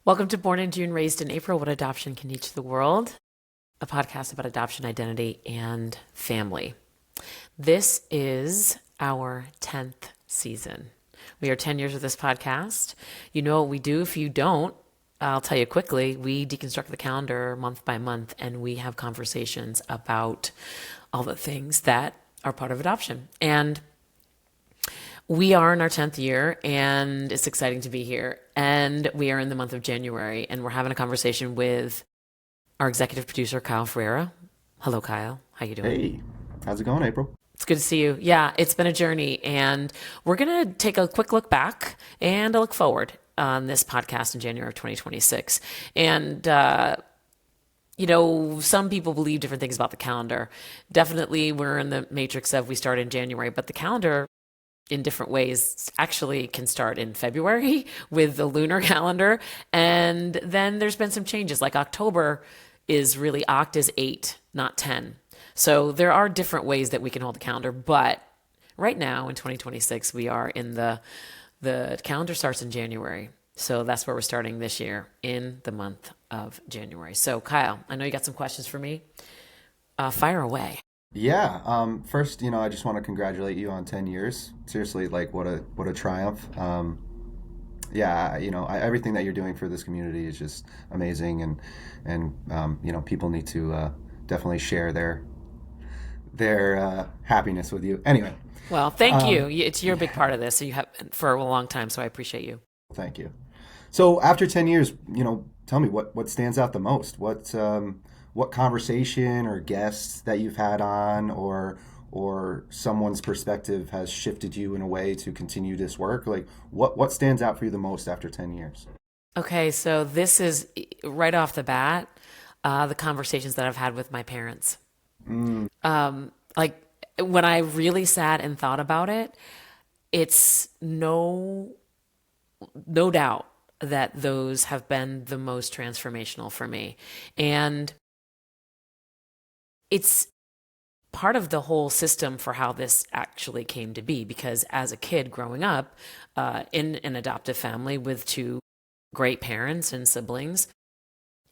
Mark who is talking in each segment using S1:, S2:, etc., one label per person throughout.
S1: Welcome to Born in June, Raised in April, What Adoption Can Teach the World, a podcast about adoption, identity, and family. This is our 10th season. We are 10 years with this podcast. You know what we do. If you don't, I'll tell you quickly. We deconstruct the calendar month by month, and we have conversations about all the things that are part of adoption. And we are in our 10th year, and it's exciting to be here. And we are in the month of January, and we're having a conversation with our executive producer, Kyle Ferreira. Hello, Kyle. How you doing?
S2: Hey, how's it going, April?
S1: It's good to see you. Yeah, it's been a journey, and we're going to take a quick look back and a look forward on this podcast in January of 2026. And, some people believe different things about the calendar. Definitely, we're in the matrix of we start in January, but the calendar in different ways actually can start in February with the lunar calendar. And then there's been some changes, like October is really, Oct is 8, not 10. So there are different ways that we can hold the calendar. But right now in 2026, we are in the calendar starts in January. So that's where we're starting this year, in the month of January. So Kyle, I know you got some questions for me. Fire away.
S2: Yeah. First, I just want to congratulate you on 10 years. Seriously, like what a triumph. Yeah, everything that you're doing for this community is just amazing, and people need to definitely share their happiness with you. Anyway,
S1: Well, thank you. You're a big part of this. So you have for a long time. So I appreciate you.
S2: thank you. So after 10 years, tell me what stands out the most. What conversation or guests that you've had on, or someone's perspective has shifted you in a way to continue this work? Like what stands out for you the most after 10 years?
S1: Okay, so this is right off the bat, the conversations that I've had with my parents.
S2: Mm,
S1: Like when I really sat and thought about it, it's no doubt that those have been the most transformational for me. And it's part of the whole system for how this actually came to be, because as a kid growing up in an adoptive family with two great parents and siblings,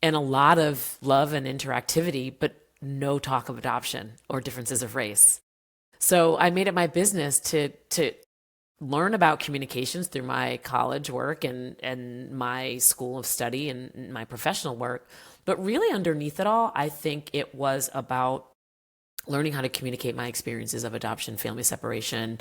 S1: and a lot of love and interactivity, but no talk of adoption or differences of race. So I made it my business to learn about communications through my college work and my school of study and my professional work. But really underneath it all, I think it was about learning how to communicate my experiences of adoption, family separation,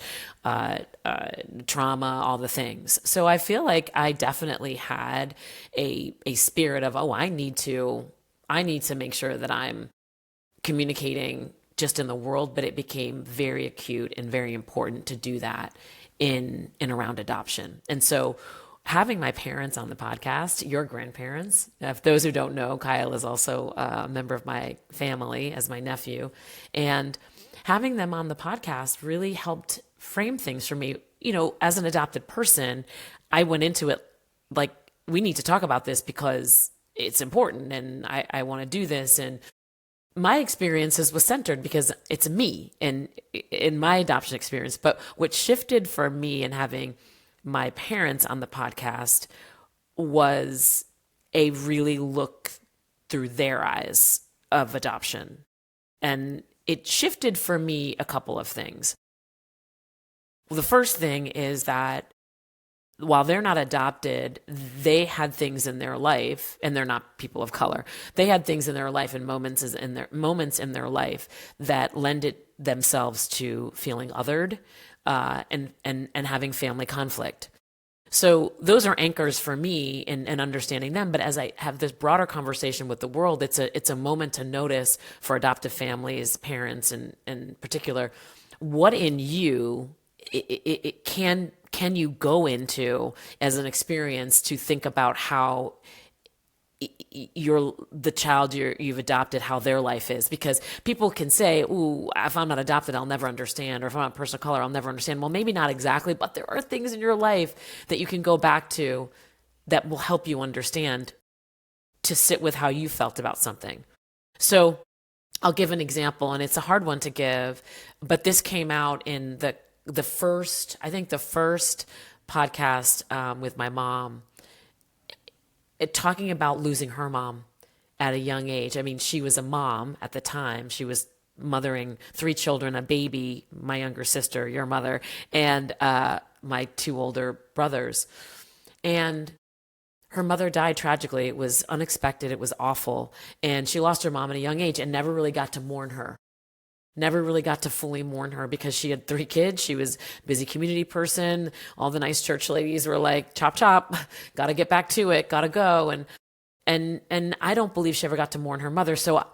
S1: trauma, all the things. So I feel like I definitely had a spirit of, I need to make sure that I'm communicating just in the world, but it became very acute and very important to do that in and around adoption. And so having my parents on the podcast, your grandparents, if those who don't know, Kyle is also a member of my family as my nephew, and having them on the podcast really helped frame things for me. As an adopted person, I went into it like, we need to talk about this because it's important and I want to do this. And my experiences was centered because it's me and in my adoption experience. But what shifted for me in having my parents on the podcast was a really look through their eyes of adoption. And it shifted for me a couple of things. The first thing is that while they're not adopted, they had things in their life, and they're not people of color. They had things in their life and moments in their life that lended themselves to feeling othered, and having family conflict. So those are anchors for me in understanding them. But as I have this broader conversation with the world, it's a moment to notice for adoptive families, parents in particular, what in you it can you go into as an experience to think about how the child you've adopted, how their life is. Because people can say, ooh, if I'm not adopted, I'll never understand. Or if I'm not a person of color, I'll never understand. Well, maybe not exactly, but there are things in your life that you can go back to that will help you understand, to sit with how you felt about something. So I'll give an example, and it's a hard one to give, but this came out in the first podcast with my mom. talking about losing her mom at a young age. I mean, she was a mom at the time. She was mothering 3 children, a baby, my younger sister, your mother, and my 2 older brothers. And her mother died tragically. It was unexpected. It was awful. And she lost her mom at a young age and never really got to mourn her. Never really got to fully mourn her because she had 3 kids. She was a busy community person. All the nice church ladies were like, chop, chop, got to get back to it, got to go. And I don't believe she ever got to mourn her mother. So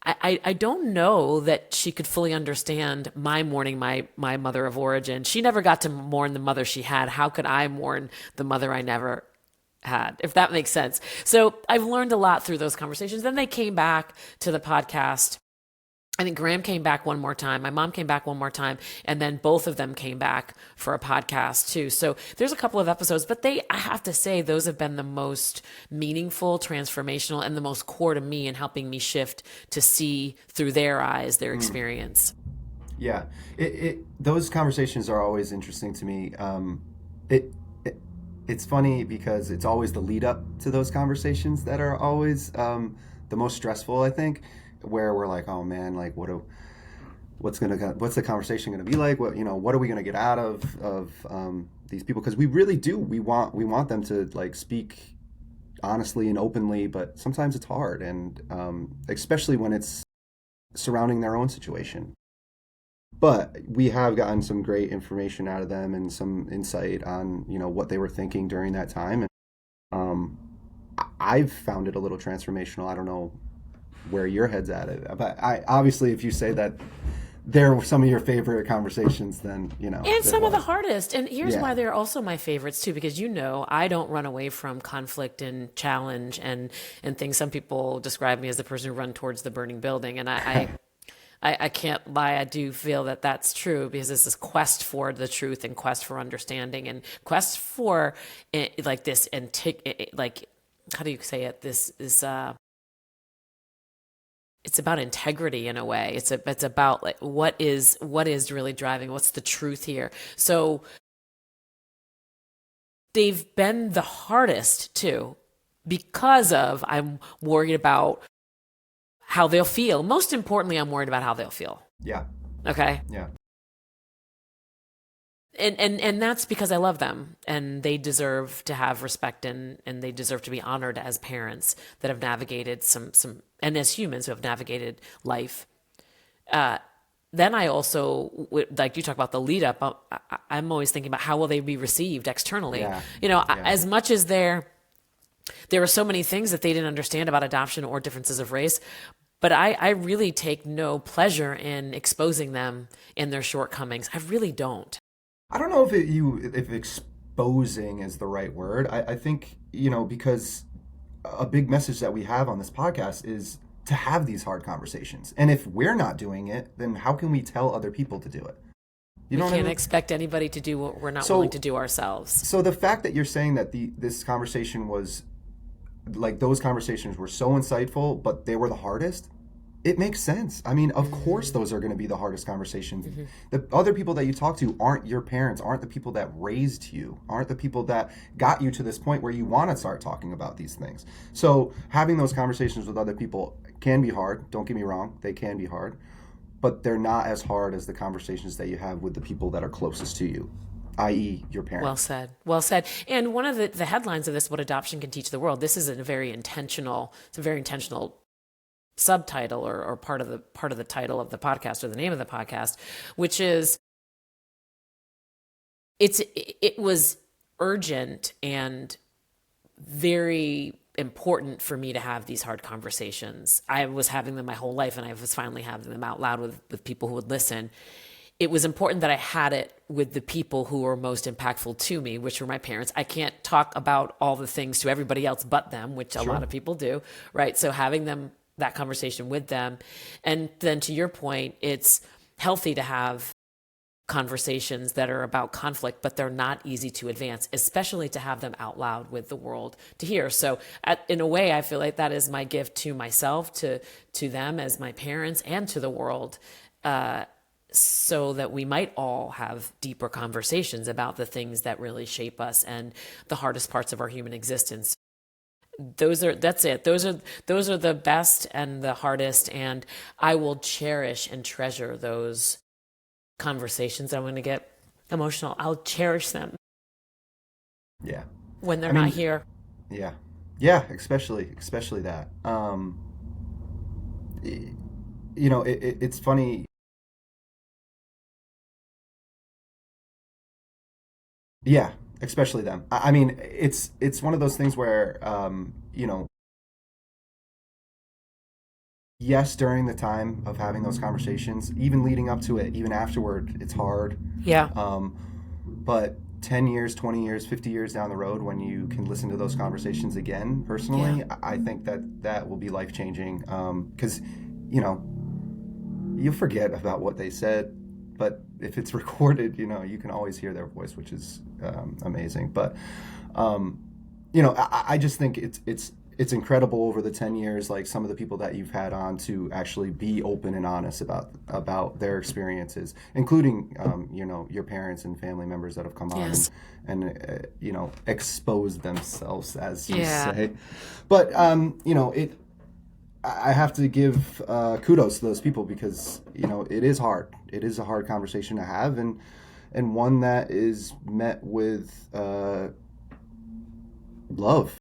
S1: I don't know that she could fully understand my mourning my mother of origin. She never got to mourn the mother she had. How could I mourn the mother I never had, if that makes sense? So I've learned a lot through those conversations. Then they came back to the podcast. I think Graham came back one more time. My mom came back one more time. And then both of them came back for a podcast too. So there's a couple of episodes, but I have to say, those have been the most meaningful, transformational, and the most core to me in helping me shift to see through their eyes, their experience.
S2: Yeah. Those conversations are always interesting to me. It's funny because it's always the lead up to those conversations that are always the most stressful, I think, where we're like, oh man, like what's the conversation gonna be like? What are we gonna get out of these people? Because we really do. We want them to like speak honestly and openly, but sometimes it's hard, and especially when it's surrounding their own situation. But we have gotten some great information out of them and some insight on what they were thinking during that time, and I've found it a little transformational. I don't know where your head's at it, but obviously if you say that they're some of your favorite conversations, then
S1: and some of the hardest. And here's why they're also my favorites too, because I don't run away from conflict and challenge and things. Some people describe me as the person who run towards the burning building, and I can't lie. I do feel that that's true, because it's this quest for the truth and quest for understanding and quest for like this like, how do you say it? This is it's about integrity in a way. It's about like what is really driving, what's the truth here. So they've been the hardest too, because I'm worried about how they'll feel. Most importantly, I'm worried about how they'll feel.
S2: Yeah.
S1: Okay.
S2: Yeah.
S1: And that's because I love them, and they deserve to have respect, and they deserve to be honored as parents that have navigated some and as humans who have navigated life. Then I also, like you talk about the lead up, I'm always thinking about how will they be received externally.
S2: Yeah.
S1: As much as there are so many things that they didn't understand about adoption or differences of race, but I really take no pleasure in exposing them in their shortcomings. I really don't.
S2: I don't know if exposing is the right word. I think, because a big message that we have on this podcast is to have these hard conversations. And if we're not doing it, then how can we tell other people to do it?
S1: We can't expect anybody to do what we're not willing to do ourselves.
S2: So the fact that you're saying that this conversation was, like, those conversations were so insightful, but they were the hardest, it makes sense. I mean, of course those are going to be the hardest conversations. The other people that you talk to aren't your parents, aren't the people that raised you, aren't the people that got you to this point where you want to start talking about these things. So having those conversations with other people can be hard. Don't get me wrong, they can be hard, but they're not as hard as the conversations that you have with the people that are closest to you, i.e. your parents.
S1: Well said. Well said. And one of the headlines of this, What Adoption Can Teach the World, this is a very intentional subtitle or part of the title of the podcast, or the name of the podcast, which is it was urgent and very important for me to have these hard conversations. I was having them my whole life, and I was finally having them out loud with people who would listen. It was important that I had it with the people who were most impactful to me, which were my parents. I can't talk about all the things to everybody else but them, which a lot of people do, right? So having that conversation with them. And then to your point, it's healthy to have conversations that are about conflict, but they're not easy to advance, especially to have them out loud with the world to hear. So in a way, I feel like that is my gift to myself, to them as my parents, and to the world, so that we might all have deeper conversations about the things that really shape us and the hardest parts of our human existence. That's it. Those are the best and the hardest, and I will cherish and treasure those conversations. I'm going to get emotional. I'll cherish them
S2: Yeah.
S1: when they're
S2: I
S1: not
S2: mean,
S1: here.
S2: yeah. Yeah, especially that. It's funny. Yeah, especially them. I mean, it's one of those things where yes, during the time of having those conversations, even leading up to it, even afterward, it's hard.
S1: Yeah.
S2: Um, but 10 years, 20 years, 50 years down the road, when you can listen to those conversations again,
S1: Yeah.
S2: personally, I think that that will be life changing. Because, you know, you forget about what they said, but if it's recorded, you can always hear their voice, which is amazing. But um, I just think it's incredible over the 10 years, like some of the people that you've had on to actually be open and honest about their experiences, including your parents and family members that have come on
S1: Yes.
S2: and exposed themselves, as you
S1: Yeah.
S2: say. But it I have to give kudos to those people, because it is hard. It is a hard conversation to have, and one that is met with love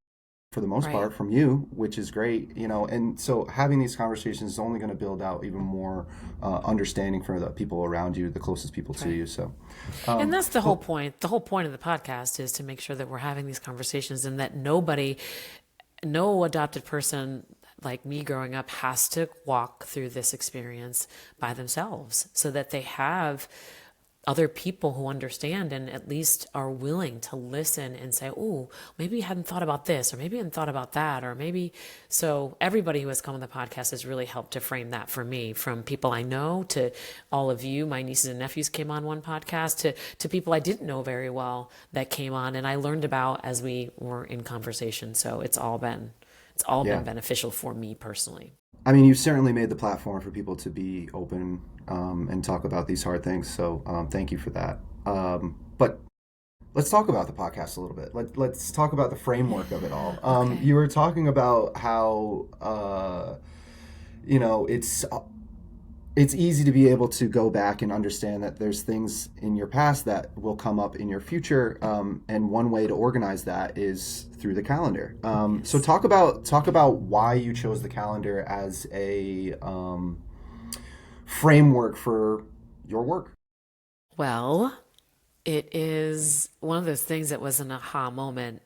S2: for the most
S1: Right.
S2: part from you, which is great. And so having these conversations is only going to build out even more understanding for the people around you, the closest people to
S1: Right.
S2: you. So,
S1: And that's the whole
S2: well,
S1: point. The whole point of the podcast is to make sure that we're having these conversations and that no adopted person like me growing up has to walk through this experience by themselves, so that they have other people who understand and at least are willing to listen and say, oh, maybe you hadn't thought about this, or maybe you hadn't thought about that, or maybe. So everybody who has come on the podcast has really helped to frame that for me, from people I know to all of you. My nieces and nephews came on one podcast, to people I didn't know very well that came on and I learned about as we were in conversation. So it's all been
S2: yeah.
S1: beneficial for me personally.
S2: I mean, you've certainly made the platform for people to be open and talk about these hard things. So thank you for that. But let's talk about the podcast a little bit. Let's talk about the framework of it all.
S1: Okay.
S2: You were talking about how you know it's easy to be able to go back and understand that there's things in your past that will come up in your future, and one way to organize that is through the calendar. So
S1: Yes.
S2: talk about why you chose the calendar as a framework for your work.
S1: Well, it is one of those things that was an aha moment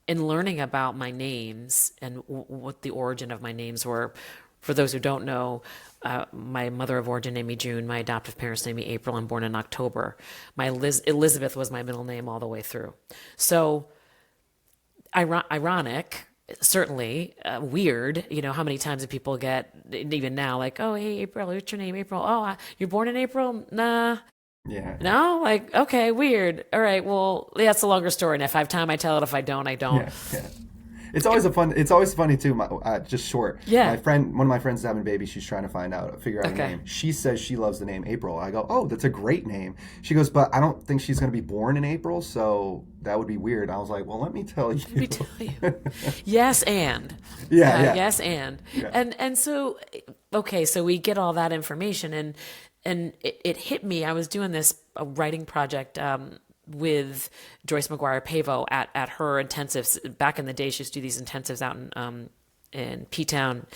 S1: in learning about my names and what the origin of my names were. For those who don't know, my mother of origin named me June. My adoptive parents named me April. I'm born in October. My Elizabeth was my middle name all the way through. So ironic, certainly weird. How many times do people get, even now, like, oh, hey, April, what's your name? April. Oh, you're born in April? Nah.
S2: Yeah,
S1: No, like, okay, weird. All right, well, yeah, it's a longer story. And if I have time, I tell it. If I don't, I don't.
S2: yeah. It's always funny too. Just short.
S1: Yeah.
S2: One of my friends is having a baby. She's trying to figure out a
S1: Okay.
S2: name. She says she loves the name April. I go, oh, that's a great name. She goes, but I don't think she's going to be born in April, so that would be weird. I was like, well, let me tell
S1: Let me
S2: you.
S1: tell you. Yes, and.
S2: Yeah,
S1: Yes, and.
S2: yeah,
S1: And so, okay, so we get all that information, and it hit me. I was doing this writing project with Joyce McGuire Pavo at her intensives. Back in the day, she used to do these intensives out in P Town,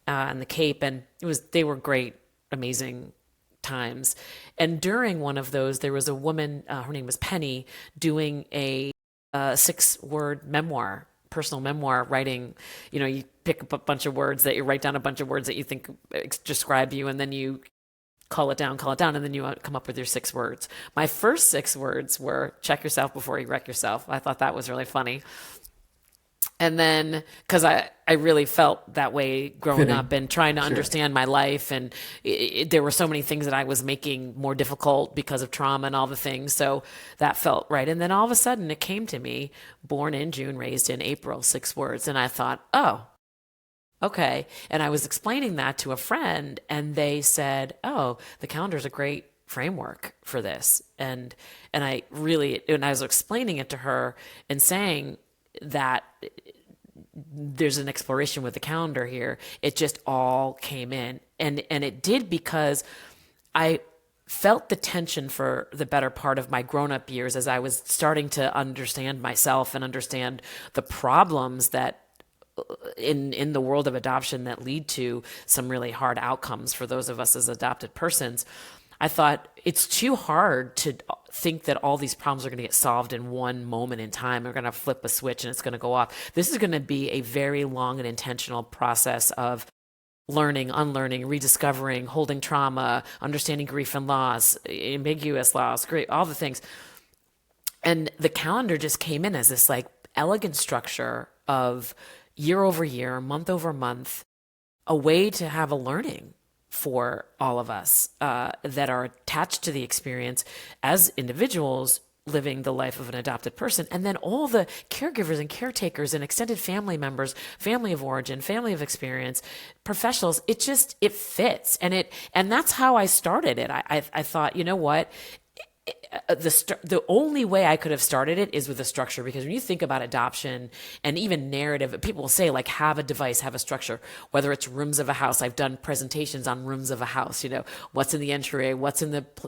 S1: in the Cape, and they were great, amazing times. And during one of those, there was a woman. Her name was Penny, doing a 6-word memoir, personal memoir, writing. You pick up a bunch of words, that you write down a bunch of words that you think describe you, and then you call it down, and then you come up with your 6 words. My first 6 words were check yourself before you wreck yourself. I thought that was really funny. And then, because I really felt that way growing up
S2: fitting.
S1: and trying to
S2: Sure.
S1: understand my life. And there were so many things that I was making more difficult because of trauma and all the things. So that felt right. And then all of a sudden it came to me, born in June, raised in April, 6 words. And I thought, oh, okay. And I was explaining that to a friend, and they said, oh, the calendar is a great framework for this. And I was explaining it to her and saying that there's an exploration with the calendar here. It just all came in, and it did because I felt the tension for the better part of my grown-up years as I was starting to understand myself and understand the problems that in the world of adoption that lead to some really hard outcomes for those of us as adopted persons. I thought it's too hard to think that all these problems are going to get solved in one moment in time. We're going to flip a switch and it's going to go off. This is going to be a very long and intentional process of learning, unlearning, rediscovering, holding trauma, understanding grief and loss, ambiguous loss, great, all the things. And the calendar just came in as this like elegant structure of year over year, month over month, a way to have a learning for all of us that are attached to the experience as individuals living the life of an adopted person, and then all the caregivers and caretakers and extended family members, family of origin, family of experience, professionals. It fits, and that's how I started it. I thought, you know what, the only way I could have started it is with a structure, because when you think about adoption and even narrative, people will say like, have a device, have a structure, whether it's rooms of a house. I've done presentations on rooms of a house, what's in the entryway,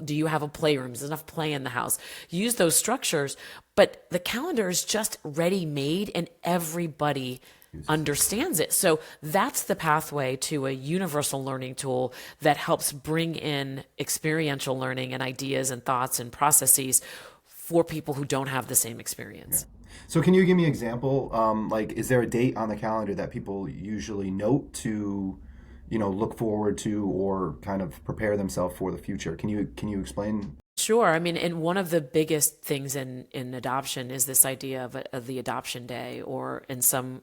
S1: do you have a playroom? Is there enough play in the house? Use those structures, but the calendar is just ready made and everybody understands it. So that's the pathway to a universal learning tool that helps bring in experiential learning and ideas and thoughts and processes for people who don't have the same experience.
S2: Yeah. So can you give me an example? Like, is there a date on the calendar that people usually note to, look forward to or kind of prepare themselves for the future? Can you explain?
S1: Sure. I mean, and one of the biggest things in adoption is this idea of the adoption day, or in some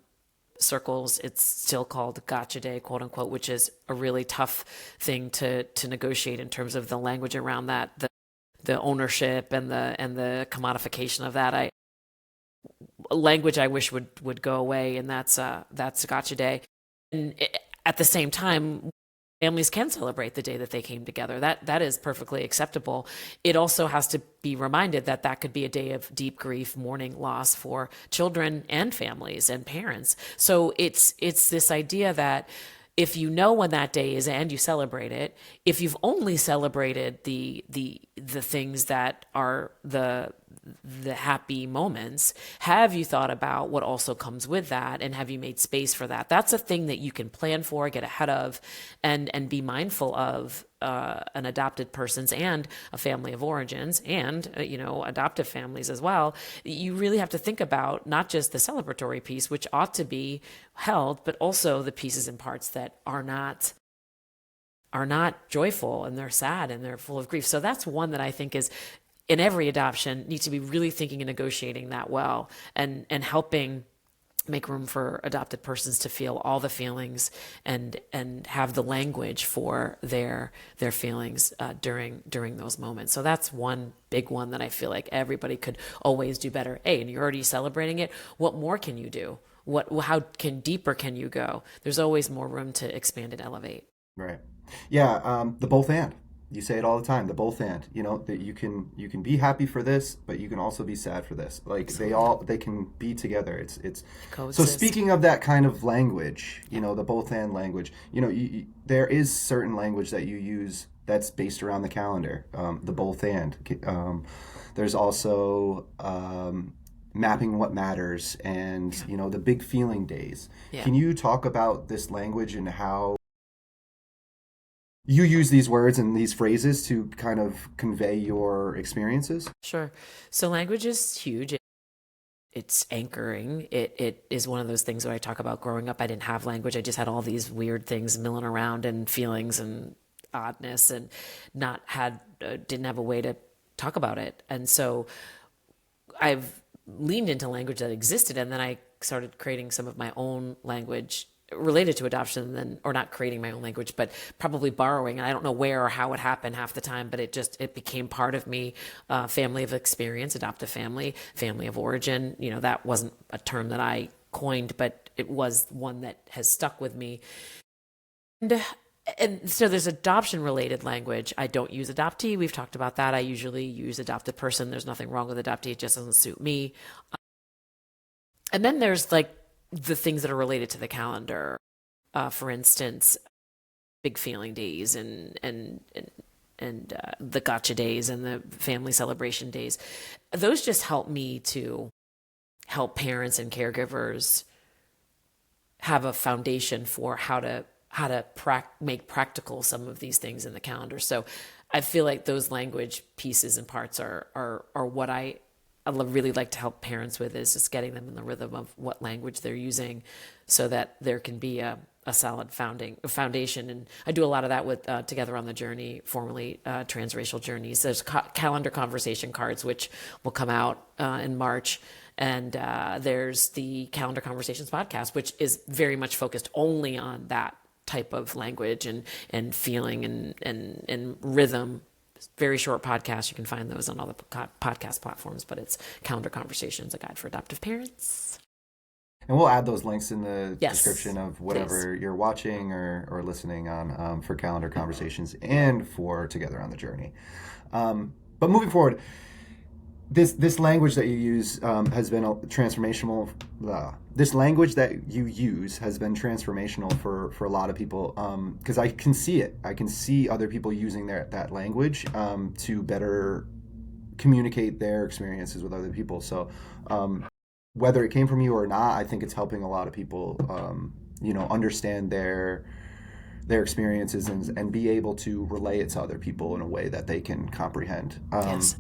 S1: circles, it's still called gotcha day, quote unquote, which is a really tough thing to negotiate in terms of the language around that, the ownership and the commodification of that. Language I wish would go away, and that's gotcha day. And at the same time, families can celebrate the day that they came together. That is perfectly acceptable. It also has to be reminded that could be a day of deep grief, mourning, loss for children and families and parents. So it's this idea that if you know when that day is and you celebrate it, if you've only celebrated the things that are the happy moments, have you thought about what also comes with that, and have you made space for that? That's a thing that you can plan for, get ahead of, and be mindful of an adopted person's and a family of origins, and adoptive families as well. You really have to think about not just the celebratory piece, which ought to be held, but also the pieces and parts that are not joyful, and they're sad and they're full of grief. So that's one that I think is, in every adoption, needs to be really thinking and negotiating that well, and helping make room for adopted persons to feel all the feelings and have the language for their feelings during those moments. So that's one big one that I feel like everybody could always do better. Hey, and you're already celebrating it. What more can you do? How deeper can you go? There's always more room to expand and elevate.
S2: Right. Yeah. The both and. You say it all the time, the both and, that you can be happy for this, but you can also be sad for this. Like they can be together. It's
S1: coexist.
S2: So speaking of that kind of language, the both and language, there is certain language that you use that's based around the calendar, the both and. There's also mapping what matters, and the big feeling days. Yeah. Can you talk about this language and how you use these words and these phrases to kind of convey your experiences?
S1: Sure. So language is huge. It's anchoring. It is one of those things where I talk about growing up. I didn't have language. I just had all these weird things milling around, and feelings and oddness, and didn't have a way to talk about it. And so I've leaned into language that existed, and then I started creating some of my own language related to adoption, or not creating my own language, but probably borrowing. And I don't know where or how it happened half the time, but it became part of me. Family of experience, adoptive family of origin. That wasn't a term that I coined, but it was one that has stuck with me. And so there's adoption related language. I don't use adoptee. We've talked about that. I usually use adopted person. There's nothing wrong with adoptee. It just doesn't suit me. And then there's like the things that are related to the calendar. For instance, big feeling days and the gotcha days and the family celebration days. Those just help me to help parents and caregivers have a foundation for how to make practical some of these things in the calendar. So I feel like those language pieces and parts are what I really like to help parents with, is just getting them in the rhythm of what language they're using so that there can be a solid foundation. And I do a lot of that with Together on the Journey, formerly Transracial Journeys. There's calendar conversation cards, which will come out in March. And there's the Calendar Conversations podcast, which is very much focused only on that type of language and feeling and rhythm. Very short podcast. You can find those on all the podcast platforms, but it's Calendar Conversations, a guide for adoptive parents.
S2: And we'll add those links in the
S1: Yes,
S2: description of whatever
S1: please.
S2: you're watching or listening on for Calendar Conversations and for Together on the Journey. But moving forward, this language that you use has been transformational. This language that you use has been transformational for a lot of people, because I can see it. I can see other people using that language to better communicate their experiences with other people. So whether it came from you or not, I think it's helping a lot of people, understand their experiences and be able to relay it to other people in a way that they can comprehend.
S1: Yes.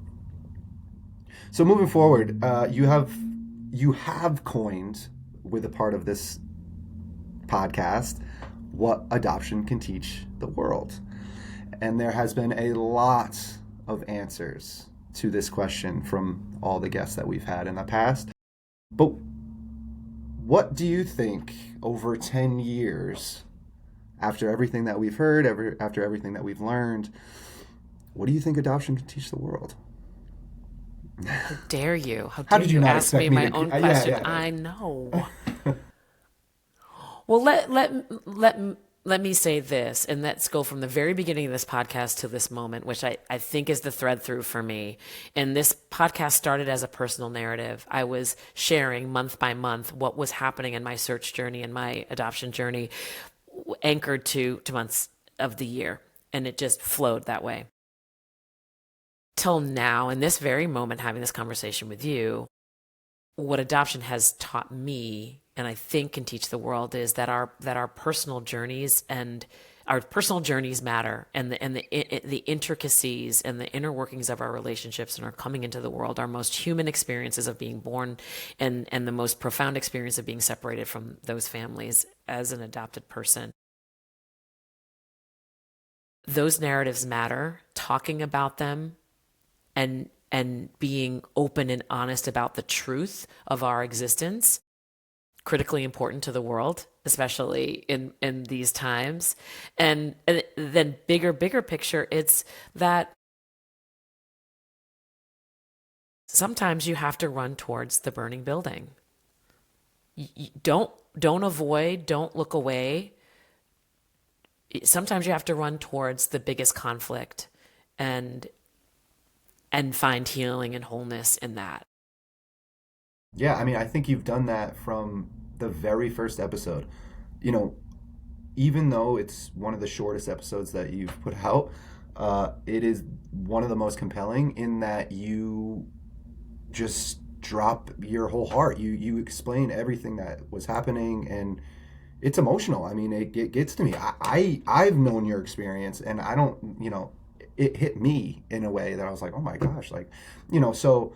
S2: So moving forward, you have coined, with a part of this podcast, what adoption can teach the world. And there has been a lot of answers to this question from all the guests that we've had in the past. But what do you think, over 10 years, after everything that we've heard, after everything that we've learned, what do you think adoption can teach the world?
S1: How dare you? How
S2: How
S1: dare
S2: did you not
S1: ask me
S2: expect me
S1: my
S2: to?
S1: own
S2: Yeah,
S1: question?
S2: yeah.
S1: I know. Well, let me say this, and let's go from the very beginning of this podcast to this moment, which I think is the thread through for me. And this podcast started as a personal narrative. I was sharing month by month what was happening in my search journey and my adoption journey, anchored to months of the year. And it just flowed that way. Till now, in this very moment, having this conversation with you, what adoption has taught me, and I think can teach the world, is that our personal journeys matter, and the intricacies and the inner workings of our relationships and our coming into the world, our most human experiences of being born, and the most profound experience of being separated from those families as an adopted person. Those narratives matter. Talking about them and being open and honest about the truth of our existence, critically important to the world, especially in these times. And then bigger picture, it's that sometimes you have to run towards the burning building. Don't avoid, don't look away. Sometimes you have to run towards the biggest conflict and find healing and wholeness in that.
S2: Yeah, I mean, I think you've done that from the very first episode. You know, even though it's one of the shortest episodes that you've put out, it is one of the most compelling in that you just drop your whole heart. You explain everything that was happening, and it's emotional. I mean, it gets to me. I've known your experience, and I don't, it hit me in a way that I was like, oh my gosh, like, so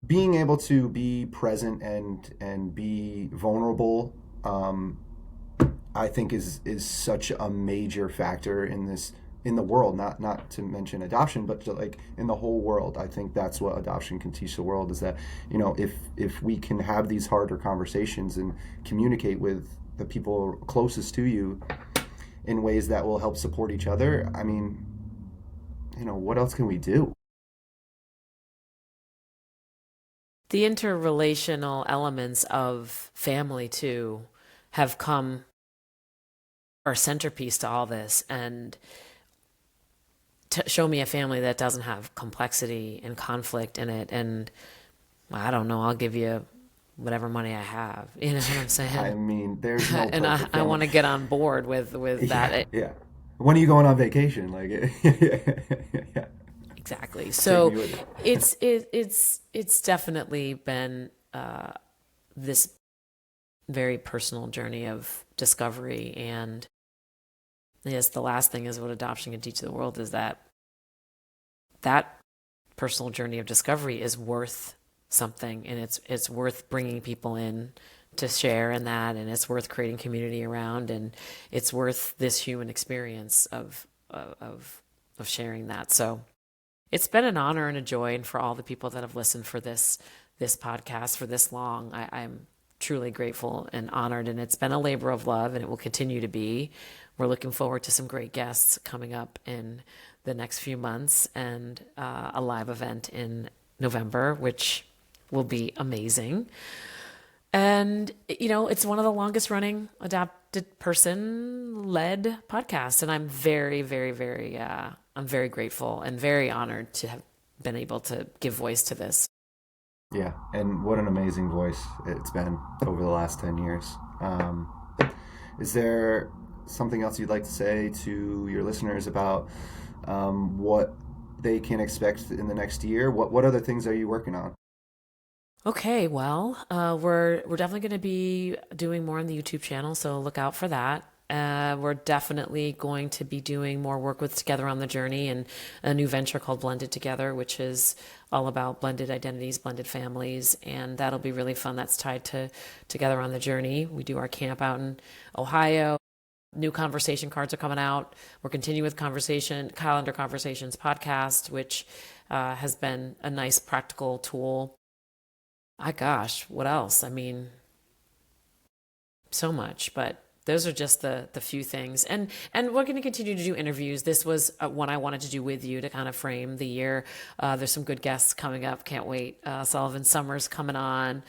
S2: being able to be present and be vulnerable, I think is such a major factor in the world. Not to mention adoption, but like in the whole world. I think that's what adoption can teach the world, is that if we can have these harder conversations and communicate with the people closest to you in ways that will help support each other. I mean, what else can we do?
S1: The interrelational elements of family too have come, are centerpiece to all this, and to show me a family that doesn't have complexity and conflict in it. And I don't know, I'll give you whatever money I have. You know what I'm
S2: I
S1: saying?
S2: mean, there's no
S1: And
S2: perfect
S1: I
S2: family.
S1: want to get on board with
S2: Yeah,
S1: that.
S2: yeah. When are you going on vacation? Like, yeah,
S1: Exactly.
S2: take
S1: So
S2: me with you.
S1: it's definitely been this very personal journey of discovery. And yes, the last thing is what adoption can teach the world is that personal journey of discovery is worth something, and it's worth bringing people in to share in that, and it's worth creating community around, and it's worth this human experience of sharing that. So it's been an honor and a joy, and for all the people that have listened for this podcast for this long, I'm truly grateful and honored, and it's been a labor of love, and it will continue to be. We're looking forward to some great guests coming up in the next few months, and a live event in November, which will be amazing. And, it's one of the longest running adopted person led podcasts. And I'm very, very, very, I'm very grateful and very honored to have been able to give voice to this.
S2: Yeah, and what an amazing voice it's been over the last 10 years. Is there something else you'd like to say to your listeners about what they can expect in the next year? What other things are you working on?
S1: Okay, well, we're definitely going to be doing more on the YouTube channel, so look out for that. We're definitely going to be doing more work with Together on the Journey and a new venture called Blended Together, which is all about blended identities, blended families, and that'll be really fun. That's tied to Together on the Journey. We do our camp out in Ohio. New conversation cards are coming out. We're continuing with Calendar Conversations podcast, which has been a nice practical tool. Gosh, what else? I mean, so much, but those are just the few things. And we're going to continue to do interviews. This was one I wanted to do with you to kind of frame the year. There's some good guests coming up. Can't wait. Sullivan Summers coming on.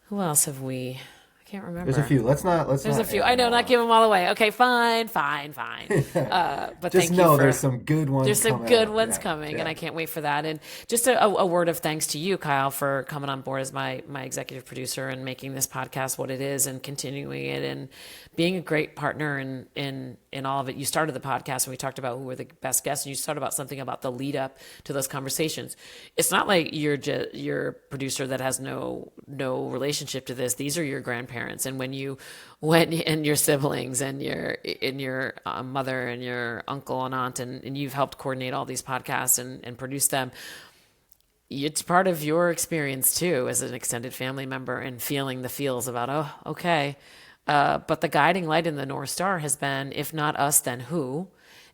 S1: Who else have we? I can't
S2: There's a
S1: remember.
S2: few. Let's
S1: There's a
S2: not
S1: few.
S2: air
S1: I
S2: them
S1: know,
S2: all
S1: not
S2: out.
S1: give them all away. Okay, fine. But
S2: Just
S1: thank you
S2: know there's
S1: for
S2: some good ones
S1: there's some
S2: coming
S1: good
S2: out.
S1: ones
S2: Yeah,
S1: coming, and
S2: yeah.
S1: I can't wait for that. And just a word of thanks to you, Kyle, for coming on board as my executive producer and making this podcast what it is and continuing it and being a great partner in all of it. You started the podcast and we talked about who were the best guests, and you started about something about the lead up to those conversations. It's not like you're a producer that has no relationship to this. These are your grandparents, and and your siblings and your mother and your uncle and aunt, and you've helped coordinate all these podcasts and produce them. It's part of your experience too as an extended family member and feeling the feels about, oh, okay. But the guiding light in the North Star has been, if not us, then who?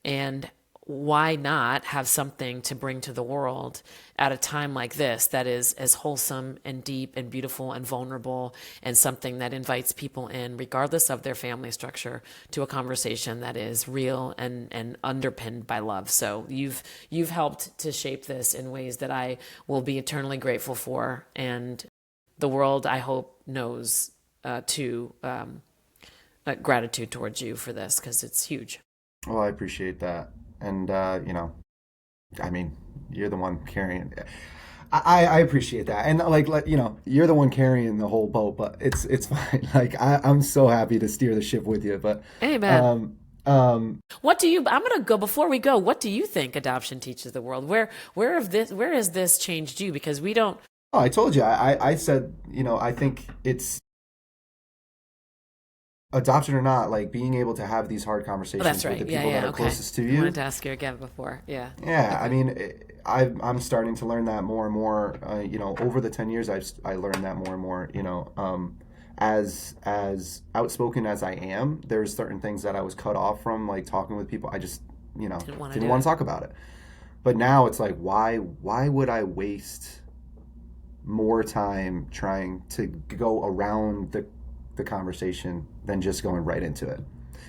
S1: And why not have something to bring to the world at a time like this that is as wholesome and deep and beautiful and vulnerable, and something that invites people in, regardless of their family structure, to a conversation that is real and underpinned by love. So you've helped to shape this in ways that I will be eternally grateful for, and the world, I hope, knows gratitude towards you for this, because it's huge.
S2: Well, I appreciate that, and I mean, you're the one carrying. I appreciate that, and like you're the one carrying the whole boat, but it's fine. Like I'm so happy to steer the ship with you, but
S1: Amen.
S2: um um
S1: I'm going to go, before we go, what do you think adoption teaches the world? Where has this changed you? Because we don't.
S2: oh, I told you, I said, I think it's adoption or not, like being able to have these hard
S1: Oh, that's
S2: conversations with
S1: right.
S2: the
S1: Yeah,
S2: people that
S1: yeah.
S2: are
S1: Okay.
S2: closest to
S1: I wanted
S2: you.
S1: to ask you again before. Yeah.
S2: Yeah, I
S1: Okay.
S2: mean, I'm starting to learn that more and more. Over the 10 years, I learned that more and more. As outspoken as I am, there's certain things that I was cut off from, like talking with people. I just
S1: Didn't want to
S2: didn't
S1: do
S2: want
S1: it.
S2: to talk about it. But now it's like, why would I waste more time trying to go around the conversation than just going right into it?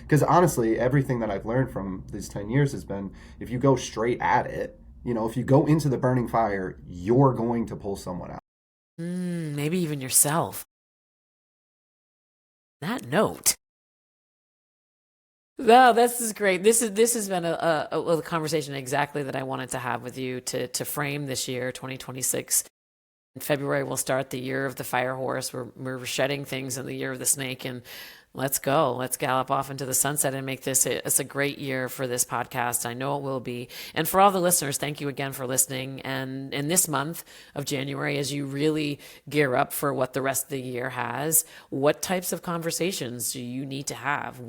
S2: Because honestly, everything that I've learned from these 10 years has been, if you go straight at it, if you go into the burning fire, you're going to pull someone out.
S1: Maybe even yourself. That note. No, this is great. This has been a conversation exactly that I wanted to have with you to frame this year, 2026, February will start the year of the fire horse. We're shedding things in the year of the snake, and let's go. Let's gallop off into the sunset and make this it's a great year for this podcast. I know it will be. And for all the listeners, thank you again for listening. And in this month of January, as you really gear up for what the rest of the year has, what types of conversations do you need to have?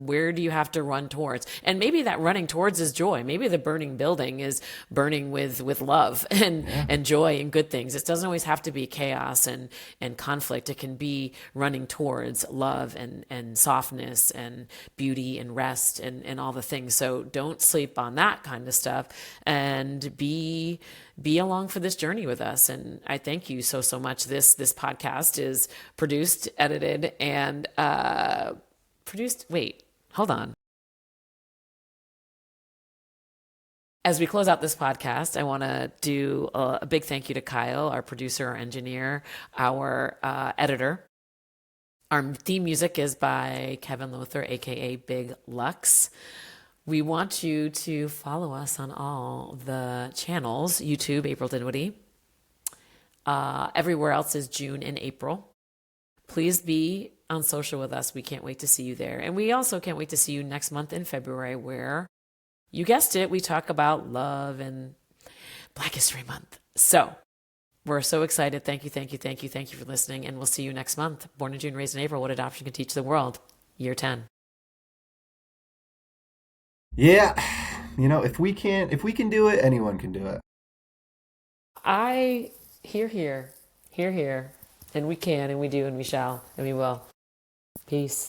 S1: Where do you have to run towards? And maybe that running towards is joy. Maybe the burning building is burning with love and joy and good things. It doesn't always have to be chaos and conflict. It can be running towards love and softness and beauty and rest and all the things. So don't sleep on that kind of stuff, and be along for this journey with us. And I thank you so much. This podcast is produced, edited, and wait, hold on. As we close out this podcast, I want to do a big thank you to Kyle, our producer, our engineer, our editor. Our theme music is by Kevin Lothar, aka Big Lux. We want you to follow us on all the channels: YouTube, April Dinwoodie. Everywhere else is June and April. Please be on social with us. We can't wait to see you there. And we also can't wait to see you next month in February, where, you guessed it, we talk about love and Black History Month. So we're so excited. Thank you for listening. And we'll see you next month. Born in June, raised in April, what adoption can teach the world. Year 10.
S2: Yeah. If we can do it, anyone can do it.
S1: I hear. And we can, and we do, and we shall, and we will. Peace.